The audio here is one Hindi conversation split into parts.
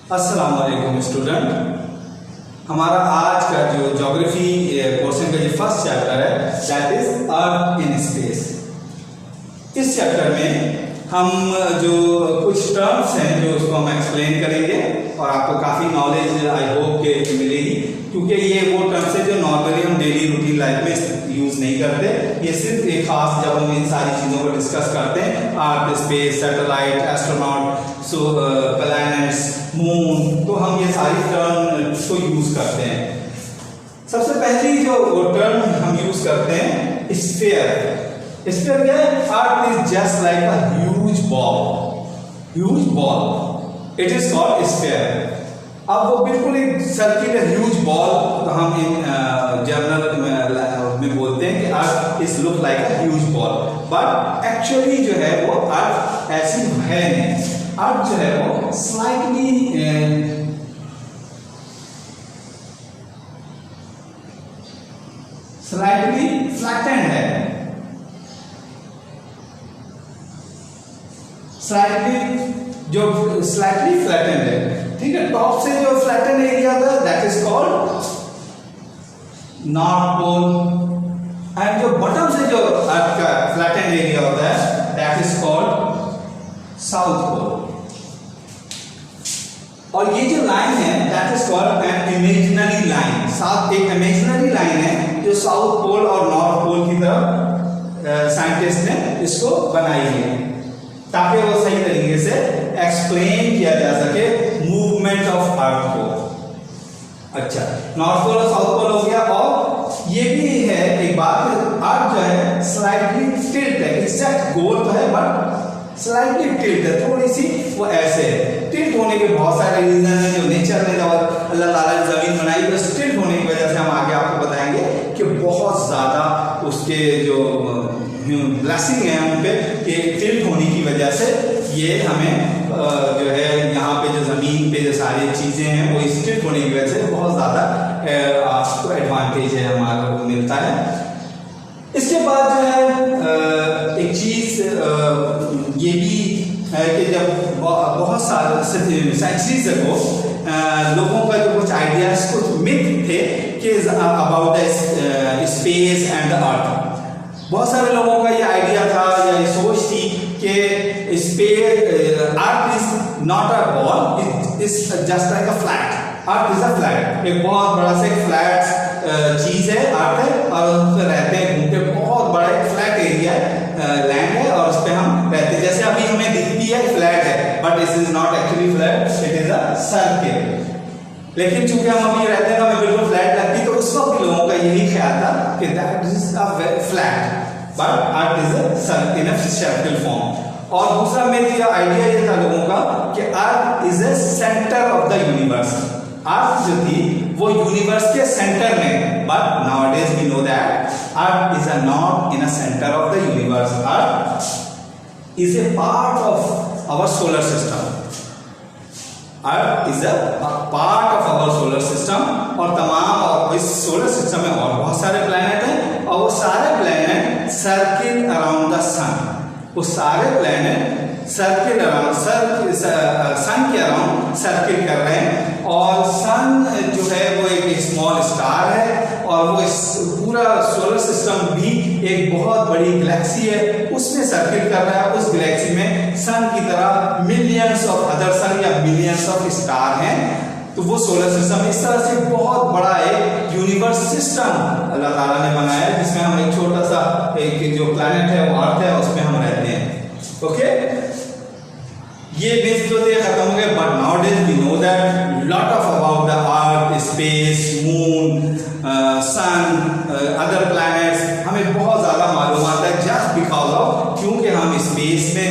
अस्सलाम वालेकुम स्टूडेंट। हमारा आज का जो ज्योग्राफी पोर्शन का जो फर्स्ट चैप्टर है that is earth in space. इस चैप्टर में हम जो कुछ टर्म्स हैं जो उसको हम एक्सप्लेन करेंगे और आपको काफ़ी नॉलेज आई होप के मिलेगी, क्योंकि ये वो टर्म्स है जो नॉर्मली हम डेली रूटीन लाइफ में यूज़ नहीं करते। ये सिर्फ एक खास जब हम इन सारी चीज़ों को डिस्कस करते हैं, earth, space, satellite, astronaut, planets, moon, तो हम ये सारी टर्म को यूज़ करते हैं। सबसे पहली जो टर्म हम यूज़ करते हैं स्फीयर। स्फीयर क्या है? Earth is just like a huge ball, it is called sphere. अब वो बिल्कुल एक सर्किलर ह्यूज बॉल, तो हम इन जर्नल में बोलते हैं कि earth is look like a huge ball, but actually जो है वो अर्थ ऐसी है नहीं। अर्थ जो है वो स्लाइटली फ्लैटेंड है, स्लाइटली फ्लैटेंड है, ठीक है। टॉप से जो फ्लैटेंड एरिया होता है that is called north pole, and जो बॉटम से जो अर्थ का फ्लैटेंड एरिया होता है that is called south pole. और ये जो लाइन है that is called an imaginary line. साथ एक इमेजिनरी लाइन है जो साउथ पोल और नॉर्थ पोल की तरफ साइंटिस्ट ने इसको बनाई है, ताकि वो सही तरीके से एक्सप्लेन किया जा सके मूवमेंट ऑफ अर्थ को। अच्छा, नॉर्थ पोल और साउथ पोल हो गया। और ये भी है एक बात, अर्थ जो है स्लाइटली टिल्ट है, एग्जैक्ट गोल तो है बट स्लाइटली टिल्ट है, थोड़ी सी वो ऐसे है। टिल्ट होने के बहुत सारे रीजन है, जो नेचर ने जब अल्लाह ताला ने जमीन बनाई तो टिल्ट होने की वजह से हम आगे आपको बताएंगे कि बहुत ज्यादा उसके जो ब्लेसिंग है उन पे कि टिल्ट होने की वजह से ये हमें जो है यहाँ पे जो ज़मीन पे जो सारी चीज़ें हैं वो इस टिल्ट होने की वजह से बहुत ज़्यादा आपको एडवांटेज है हमारा को मिलता है। इसके बाद जो है एक चीज़ ये भी है कि जब बहुत सारे सेंचुरीज को लोगों का जो कुछ आइडियाज कुछ मिथ थे कि about the space and the earth, बहुत सारे लोगों का ये आइडिया था या ये सोच थी कि space earth is not a ball, it is just like a flat. Earth is a flat, एक बहुत बड़ा सा फ्लैट चीज है अर्थ है, और उस पर रहते हैं घूमते, बहुत बड़ा एक फ्लैट एरिया लैंड है और उस पर हम रहते हैं। जैसे अभी हमें दिखती है फ्लैट है, but it is not actually flat, it is a circle. लेकिन चूंकि हम अभी रहते हैं हमें बिल्कुल फ्लैट लगती, तो उस वक्त लोगों का यही ख्याल था कि that is a flat, but earth is a circle in a circle form. और दूसरा मेन आइडिया ये था लोगों का कि earth is a centre of the universe. Earth जो थी वो यूनिवर्स के सेंटर में, but nowadays we know that earth is a not in a centre of the universe. Earth is a part of our solar system. Earth is a part of our solar system, और तमाम और इस सोलर सिस्टम में और बहुत सारे प्लैनेट हैं, और वो सारे प्लैनेट सर्किल अराउंड द सन। वो सारे प्लैनेट सर्किल अराउंड सन के अराउंड सर्किल कर रहे हैं। और सन जो है वो एक स्मॉल स्टार है, और वो इस पूरा सोलर सिस्टम भी एक बहुत बड़ी गैलेक्सी है, उसमें सर्किल कर रहा है। उस गैलेक्सी में सन की तरह मिलियंस ऑफ अदर सन या मिलियंस ऑफ स्टार हैं। तो वो सोलर सिस्टम इस तरह से बहुत बड़ा एक यूनिवर्स सिस्टम अल्लाह ताला ने बनाया है, जिसमें हम एक छोटा सा एक जो प्लैनेट है वो अर्थ है, उसमें हम रहते हैं। ओके, ये बेस जो थे खत्म हो गए, but nowadays we know that lot of about the earth, space, moon, sun, other planets, हमें बहुत ज़्यादा मालूमात है जस्ट बिकॉज ऑफ क्योंकि हम स्पेस में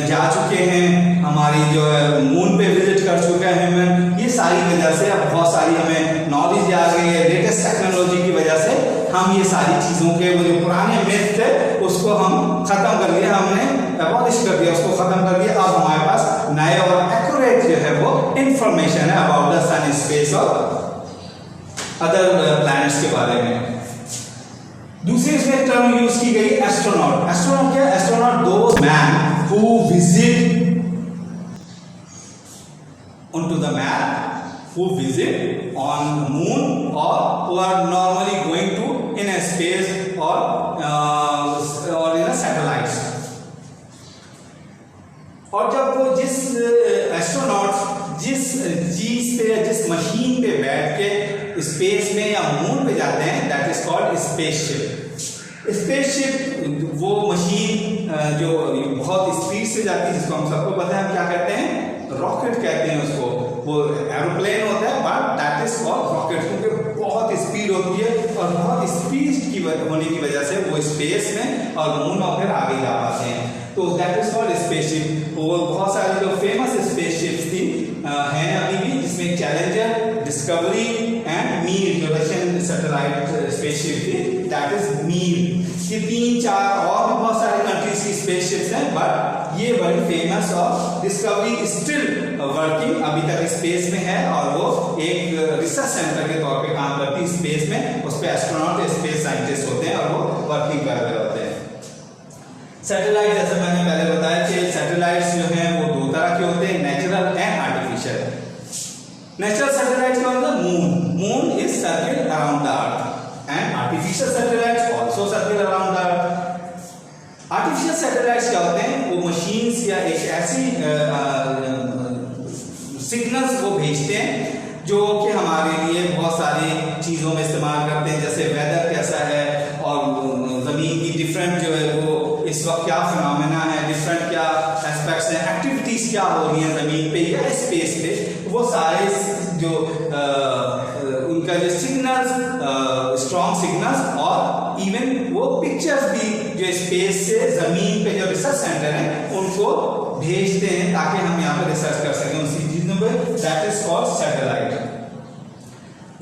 जा चुके हैं, हमारी जो है मून पे विजिट कर चुके हैं हम, ये सारी वजह से अब बहुत सारी हमें नॉलेज आ गई है। लेटेस्ट टेक्नोलॉजी की वजह से हम ये सारी चीज़ों के वो जो पुराने मिथ थे उसको हम ख़त्म कर लिया, हमने एबॉलिश कर दिया, उसको ख़त्म कर दिया। अब हमारे पास नए और एक्यूरेट जो है वो इंफॉर्मेशन है अबाउट द सन, स्पेस और अदर प्लैनेट्स के बारे में। दूसरी इसमें टर्म यूज की गई एस्ट्रोनॉट। एस्ट्रोनॉट क्या है? Astronaut those man who visit onto the map who visit on moon or who are normally going to in a space or in a satellites. और जब वो जिस एस्ट्रोनॉट जिस चीज पे जिस मशीन पे बैठ के स्पेस में या मून पे जाते हैं, that is called spaceship. Spaceship वो मशीन जो बहुत स्पीड से जाती है, जिसको हम सबको पता है हम क्या कहते हैं, रॉकेट कहते हैं उसको। वो एरोप्लेन होता है but that is called rocket, क्योंकि बहुत स्पीड होती है और बहुत स्पीड की होने की वजह से वो स्पेस में और मून और फिर आगे जा पाते हैं, तो दैट इज कॉल्ड स्पेसशिप। वो बहुत सारी जो फेमस स्पेसशिप्स थी हैं अभी भी, जिसमें चैलेंजर, डिस्कवरी एंड मीर, जो रशियन सैटेलाइट स्पेसशिप थी, दैट इज मीर। ये 3-4 और भी बहुत सारे कंट्रीज की स्पेसशिप्स हैं, बट ये बड़ी फेमस और डिस्कवरी स्टिल वर्किंग अभी तक स्पेस में है और वो एक रिसर्च सेंटर के तौर पे काम करती है स्पेस में। उस पे एस्ट्रोनॉट स्पेस साइंटिस्ट होते हैं और वो वर्किंग कर रहे होते हैं। सैटेलाइट, जैसे मैंने पहले बताया कि सैटेलाइट्स जो हैं वो 2 तरह के होते हैं, natural and artificial. Natural satellite क्या होता है, moon is circle around the earth and artificial satellites also circle around the earth. Artificial satellites क्या होते हैं, वो मशीन्स या एक ऐसी सिग्नल्स वो भेजते हैं जो कि हमारे लिए बहुत सारी चीज़ों में इस्तेमाल करते हैं, जैसे वेदर कैसा है और ज़मीन की डिफरेंट जो है वो इस वक्त क्या फिनोमेना है, डिफरेंट क्या एस्पेक्ट्स हैं, एक्टिविटीज़ क्या हो रही हैं ज़मीन पे या स्पेस पे, वो सारे जो उनका जो सिग्नल्स, स्ट्रॉन्ग सिग्नल्स और इवन वो पिक्चर्स भी जो स्पेस से ज़मीन पे जो रिसर्च सेंटर है उनको भेजते हैं ताकि हम यहाँ पे रिसर्च कर सकें उसी चीज़ों पे, that is called satellite.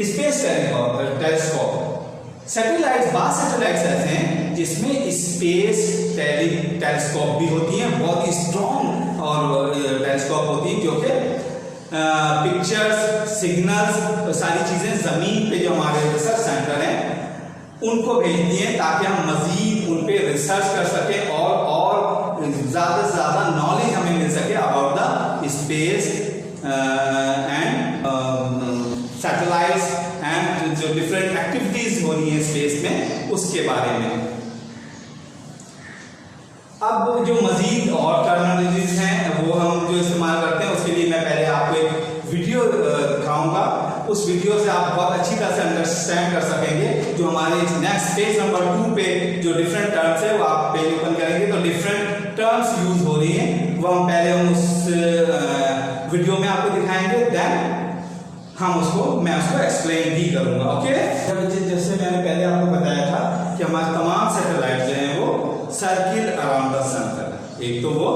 Space telescope. Satellite, बाद सैटेलाइट्स ऐसे हैं जिसमें स्पेस टेलीस्कोप भी होती हैं, बहुत ही स्ट्रॉन्ग और टेलीस्कोप होती हैं जो कि पिक्चर्स, सिग्नल्स, सारी चीजें जमीन पे जो हमारे रिसर्च सेंटर हैं उनको भेजती हैं ताकि हम मजीद उन पे रिसर्च कर सकें और ज्यादा से ज्यादा नॉलेज हमें मिल सके about the space and satellites and जो डिफरेंट एक्टिविटीज हो रही है स्पेस में उसके बारे में। अब जो मजीद और टर्मिनोलॉजीज हैं वो हम जो इस्तेमाल करते हैं उसके लिए मैं पहले आपको एक वीडियो दिखाऊंगा, उस वीडियो से आप बहुत अच्छी तरह से अंडरस्टैंड कर सकेंगे। जो हमारे नेक्स्ट पेज नंबर 2 पे जो डिफरेंट टर्म्स है वो आप पेज ओपन करेंगे तो डिफरेंट टर्म्स यूज हो रही हैं, वो हम पहले उस वीडियो में आपको दिखाएंगे, देन मैं उसको एक्सप्लेन भी करूंगा। ओके, जैसे मैंने पहले आपको बताया था कि हमारे तमाम सैटेलाइट जो हैं वो सर्किल अराउंड द सन कर रहे हैं। एक तो वो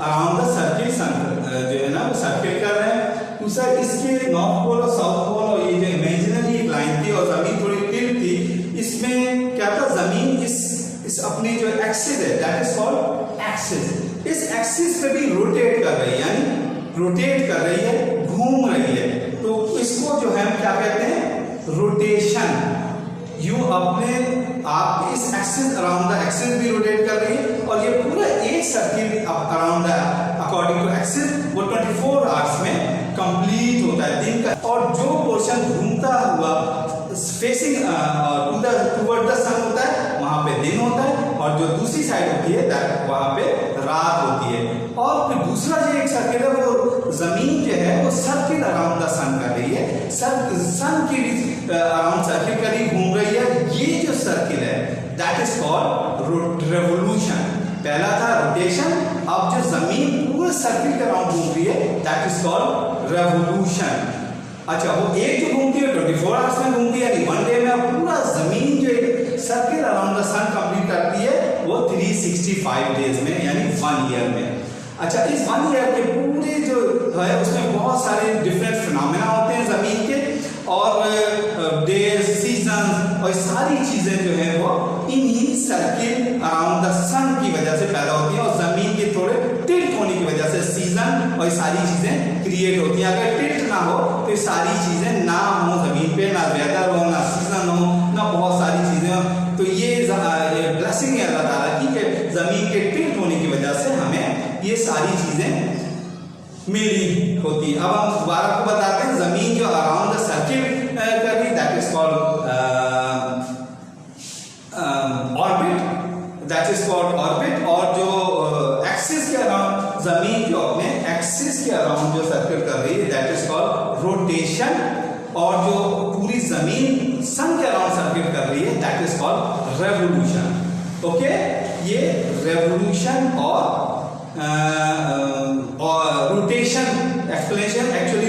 अराउंड द सर्किल सन जो है ना वो सर्किल कर रहे हैं, दूसरा इसके नॉर्थ पोल और साउथ पोल और ये जो इमेजिनरी लाइन थी और जमीन थोड़ी टिल्ट थी, इसमें क्या था, जमीन इस अपनी जो एक्सिस है दैट इज कॉल्ड एक्सिस, इस एक्सिस पे भी रोटेट कर रही है, यानी रोटेट कर रही है, घूम रही है, तो इसको जो है हम क्या कहते हैं, रोटेशन। यू आप इस एक्सिस अराउंड द एक्सिस भी रोटेट कर रही है और ये पूरा एक circle around the according to axis वो 24 आवर्स में कंप्लीट होता है दिन का, और जो पोर्शन घूमता हुआ फेसिंग टुवर्ड द सन होता है वहां पे दिन होता है, और जो दूसरी साइड होती है वहां पे रात होती है। और फिर दूसरा जो एक सर्किल है वो जमीन जो है वो सर्किल अराउंड द सन कर रही है, सन की अराउंड सर्किल कर रही, घूम रही है। ये जो सर्किल है दैट इज कॉल्ड रेवोल्यूशन। पहला था रोटेशन, अब जो जमीन पूरे सर्किल के अराउंड घूम रही है दैट इज कॉल्ड रेवोल्यूशन। अच्छा, वो एक जो घूमती है 24 आवर्स में घूमती है, यानी 1 डे में पूरा जमीन जो circle around the sun complete करती है वो 365 डेज में, यानी 1 ईयर में। अच्छा, इस 1 ईयर के पूरे जो है उसमें बहुत सारे डिफरेंट फिनोमेना होते हैं जमीन के, और डेज, सीजन और सारी चीजें जो है वो इन्हीं सर्किल अराउंड द सन की वजह से पैदा होती हैं, और जमीन के थोड़े टिल्ट होने की वजह से सीजन और सारी चीजें क्रिएट होती हैं। अगर टिल्ट ना हो तो ये सारी चीजें ना हो जमीन पे, ना वेदर हो, ना सीजन हो, ना बहुत सारी चीजें हो, तो ये ब्लेसिंग है अल्लाह ताला की कि जमीन के टिल्ट होने की वजह से हमें ये सारी चीजें मेरी होती है। अब हम दोबारा आपको बताते हैं, जमीन जो अराउंड द सर्किट कर रही, that is called orbit, that is called orbit. और जो एक्सिस के अराउंड, जमीन जो अपने एक्सिस के अराउंड जो सर्किल कर रही है, दैट इज कॉल्ड रोटेशन। और जो पूरी जमीन सन के अराउंड सर्किल कर रही है, that is called revolution. Okay, ये रेवोल्यूशन और रोटेशन एक्सप्लेनेशन, एक्चुअली